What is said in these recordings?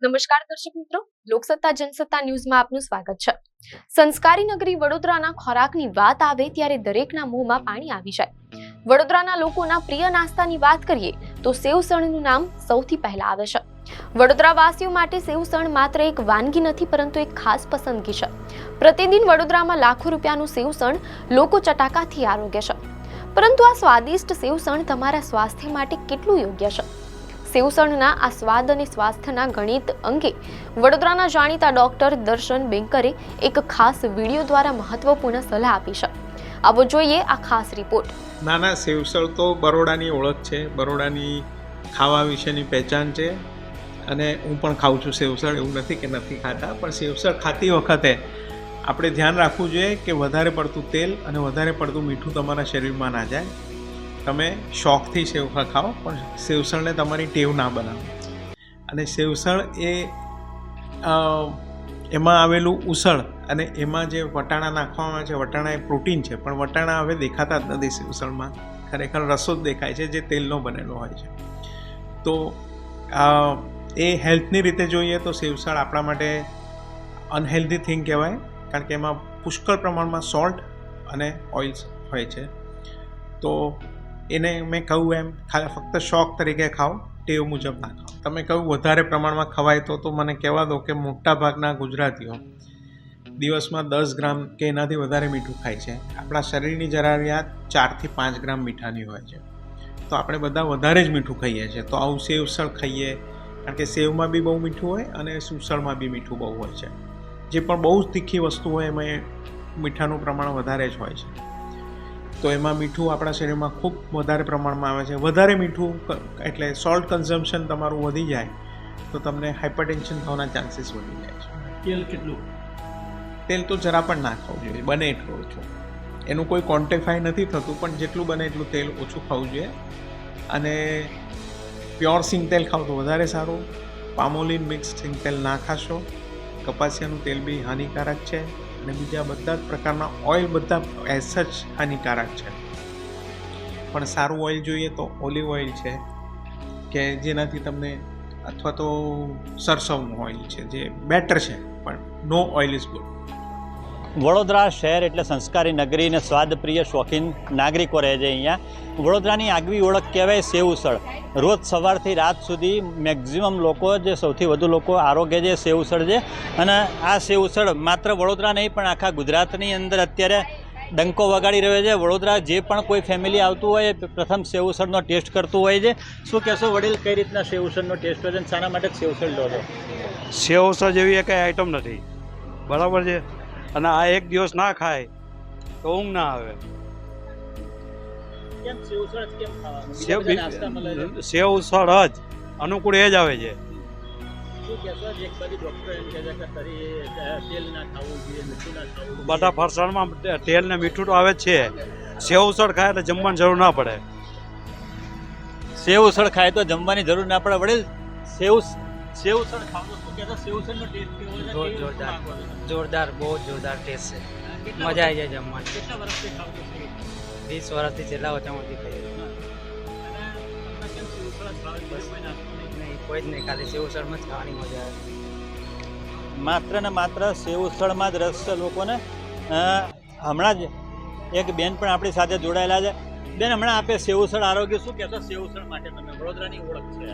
નમસ્કાર દર્શક મિત્રો, લોકસત્તા જનસત્તા ન્યૂઝમાં આપનું સ્વાગત છે। સંસ્કારી નગરી વડોદરાના ખોરાકની વાત આવે ત્યારે દરેકના મોંમાં પાણી આવી જાય। વડોદરાના લોકોના પ્રિય નાસ્તાની વાત કરીએ તો સેવસણનું નામ સૌથી પહેલા આવે છે। વડોદરાવાસીઓ માટે સેવસણ માત્ર એક વાનગી નથી પરંતુ એક ખાસ પસંદગી છે। પ્રતિદિન વડોદરામાં લાખો રૂપિયાનું સેવસણ લોકો ચટાકાથી આરોગે છે, પરંતુ આ સ્વાદિષ્ટ સેવસણ તમારા સ્વાસ્થ્ય માટે કેટલું યોગ્ય છે? સેવસણના આ સ્વાદ અને સ્વાસ્થ્યના ગણિત અંગે વડોદરાના જાણીતા ડોક્ટર દર્શન બેંકરે એક ખાસ વિડીયો દ્વારા મહત્વપૂર્ણ સલાહ આપી છે। આવો જોઈએ આ ખાસ રિપોર્ટ। નાના સેવસળ તો બરોડાની ઓળખ છે, બરોડાની ખાવા વિશેની પહેચાન છે અને હું પણ ખાઉં છું સેવસળ, એવું નથી કે નથી ખાતા, પણ સેવસળ ખાતી વખતે આપણે ધ્યાન રાખવું જોઈએ કે વધારે પડતું તેલ અને વધારે પડતું મીઠું તમારા શરીરમાં ના જાય। તમે શોખથી સેવસળ ખાઓ, પણ સેવસળને તમારી ટેવ ના બનાવો। અને સેવસળ એ એમાં આવેલું ઉસળ અને એમાં જે વટાણા નાખવામાં આવે છે, વટાણા એ પ્રોટીન છે, પણ વટાણા હવે દેખાતા જ નથી સેવસળમાં, ખરેખર રસો જ દેખાય છે જે તેલનો બનેલો હોય છે। તો એ હેલ્થની રીતે જોઈએ તો સેવસળ આપણા માટે અનહેલ્ધી થિંગ કહેવાય, કારણ કે એમાં પુષ્કળ પ્રમાણમાં સોલ્ટ અને ઓઇલ્સ હોય છે। તો એને મેં કહું એમ ફક્ત શોખ તરીકે ખાઓ, ટેવ મુજબ ના ખાઓ। તમે કહું વધારે પ્રમાણમાં ખવાય તો મને કહેવા દો કે મોટા ભાગના ગુજરાતીઓ દિવસમાં 10 ગ્રામ કે એનાથી વધારે મીઠું ખાય છે। આપણા શરીરની જરૂરિયાત 4 થી 5 ગ્રામ મીઠાની હોય છે, તો આપણે બધા વધારે જ મીઠું ખાઈએ છીએ। તો આવું સેવસળ ખાઈએ, કારણ કે સેવમાં બી બહુ મીઠું હોય અને સુસળમાં બી મીઠું બહુ હોય છે। જે પણ બહુ જ તીખી વસ્તુ હોય એમાં મીઠાનું પ્રમાણ વધારે જ હોય છે, તો એમાં મીઠું આપણા શરીરમાં ખૂબ વધારે પ્રમાણમાં આવે છે। વધારે મીઠું એટલે સોલ્ટ કન્ઝમ્પશન તમારું વધી જાય તો તમને હાઇપરટેન્શન થવાના ચાન્સીસ વધી જાય છે। તેલ કેટલું? તેલ તો જરા પણ ના ખાવું જોઈએ, બને એટલું ઓછું। એનું કોઈ ક્વોન્ટિફાઈ નથી થતું, પણ જેટલું બને એટલું તેલ ઓછું ખાવું જોઈએ। અને પ્યોર સિંગ તેલ ખાવ તો વધારે સારું। પામોલિન મિક્સ સિંગ તેલ ના ખાશો। કપાસિયાનું તેલ બી હાનિકારક છે અને બીજા બધા જ પ્રકારના ઓઇલ બધા એઝ સચ હાનિકારક છે, પણ સારું ઓઇલ જોઈએ તો ઓલિવ ઓઇલ છે કે જેનાથી તમને, અથવા તો સરસવનું ઓઇલ છે જે બેટર છે, પણ નો ઓઇલ ઇઝ ગુડ। વડોદરા શહેર એટલે સંસ્કારી નગરી અને સ્વાદપ્રિય શોખીન નાગરિકો રહે છે અહીંયા। વડોદરાની આગવી ઓળખ કહેવાય સેવસળ। રોજ સવારથી રાત સુધી મેક્ઝિમમ લોકો, જે સૌથી વધુ લોકો આરોગ્ય છે સેવસળ છે, અને આ સેવસળ માત્ર વડોદરા નહીં પણ આખા ગુજરાતની અંદર અત્યારે ડંકો વગાડી રહ્યો છે। વડોદરા જે પણ કોઈ ફેમિલી આવતું હોય પ્રથમ સેવસળનો ટેસ્ટ કરતું હોય છે। શું કહેશો વડીલ, કઈ રીતના સેવસળનો ટેસ્ટ હોય છે અને શાના માટે સેવસળ લો છો? સેવસળ જેવી કંઈ આઈટમ નથી, બરાબર છે, અને આ એક દિવસ ના ખાય તો ઊંઘ ના આવે। કેમ સેવસળ કેમ ખાવાનું? સેવસળ જ અનુકૂળ એ જ આવે છે। શું કહેશો? એક બાજુ ડૉક્ટર એમ કહે છે કે તેલ ના ખાવું જોઈએ, મીઠું ના ખાવું જોઈએ। બધા ફરસાણમાં તેલ ને મીઠું તો આવે જ છે, સેવસળ ખાય એટલે જમવાની જરૂર ના પડે। સેવસળ ખાય તો જમવાની જરૂર ના પડે વડીલ? સેવસળ ખાવ તો શું કહેશો? સેવસળનો ટેસ્ટ કેવો છે? જોરદાર, બહુ જોરદાર ટેસ્ટ છે, મજા આવી જાય જમવાની। કેટલા વર્ષથી ખાવ છો? 20 વર્ષથી જેટલા ઓછામાંથી ખાઈએ નહીં, કોઈ જ નહીં, ખાલી સેવસળમાં જ ખાવાની મજા આવે। માત્ર ને માત્ર સેવસળમાં જ રસ છે લોકોને। હમણાં જ એક બેન પણ આપણી સાથે જોડાયેલા છે। બેન, હમણાં આપે સેવસળ આરોગ્ય, શું કહેશો સેવસળ માટે? તમે વડોદરાની ઓળખ છે,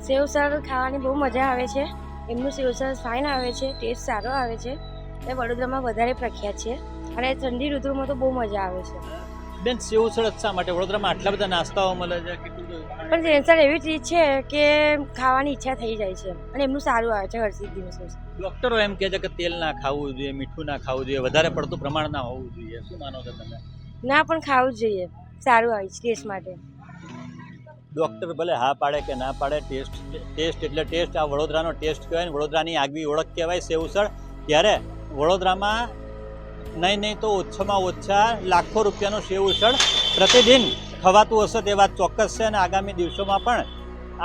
સેવસળ ખાવાની બહુ મજા આવે છે। એમનું સેવસળ ફાઇન આવે છે, ટેસ્ટ સારો આવે છે, એ વડોદરામાં વધારે પ્રખ્યાત છે અને ઠંડી ઋતુમાં તો બહુ મજા આવે છે। બેન, સેવસળ શા માટે? વડોદરામાં આટલા બધા નાસ્તાઓ મળે છે, પણ સેવસળ એવી ચીજ છે કે ખાવાની ઈચ્છા થઈ જાય છે અને એમનું સારું આવે છે હરસિદ્ધિનું સેવસળ। ડૉક્ટરો એમ કહે છે કે તેલ ના ખાવું જોઈએ, મીઠું ના ખાવું જોઈએ, વધારે પડતું પ્રમાણ ના હોવું જોઈએ, શું માનો છો તમે? ના, પણ ખાવું જ જોઈએ, સારું આવે છે ટેસ્ટ માટે। ડૉક્ટર ભલે હા પાડે કે ના પાડે, ટેસ્ટ એટલે ટેસ્ટ। આ વડોદરાનો ટેસ્ટ કહેવાય ને વડોદરાની આગવી ઓળખ કહેવાય સેવસળ। ત્યારે વડોદરામાં નહીં તો ઓછામાં ઓછા લાખો રૂપિયાનું સેવસળ પ્રતિદિન ખવાતું હશે તે વાત ચોક્કસ છે, અને આગામી દિવસોમાં પણ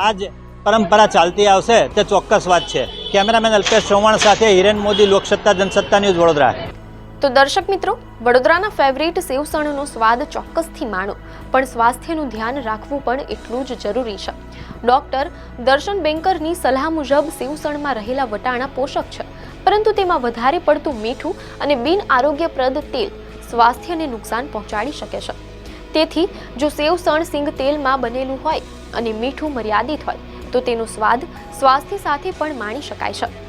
આ જ પરંપરા ચાલતી આવશે તે ચોક્કસ વાત છે। કેમેરામેન અલ્પેશ ચૌહાણ સાથે હિરેન મોદી, લોકસત્તા જનસત્તા ન્યૂઝ, વડોદરા। તો દર્શક મિત્રો, વડોદરાના ફેવરિટ સેવસણનો સ્વાદ ચોક્કસથી માણો, પણ સ્વાસ્થ્યનું ધ્યાન રાખવું પણ એટલું જ જરૂરી છે. ડોક્ટર દર્શન બેંકરની સલાહ મુજબ સેવસણમાં રહેલા વટાણા પોષક છે, પરંતુ તેમાં વધારે પડતું મીઠું અને બિન આરોગ્યપ્રદ તેલ સ્વાસ્થ્યને નુકસાન પહોંચાડી શકે છે. તેથી જો સેવસણ સિંગ તેલમાં બનેલું હોય અને મીઠું મર્યાદિત હોય તો તેનો સ્વાદ સ્વાસ્થ્ય સાથે પણ માણી શકાય છે.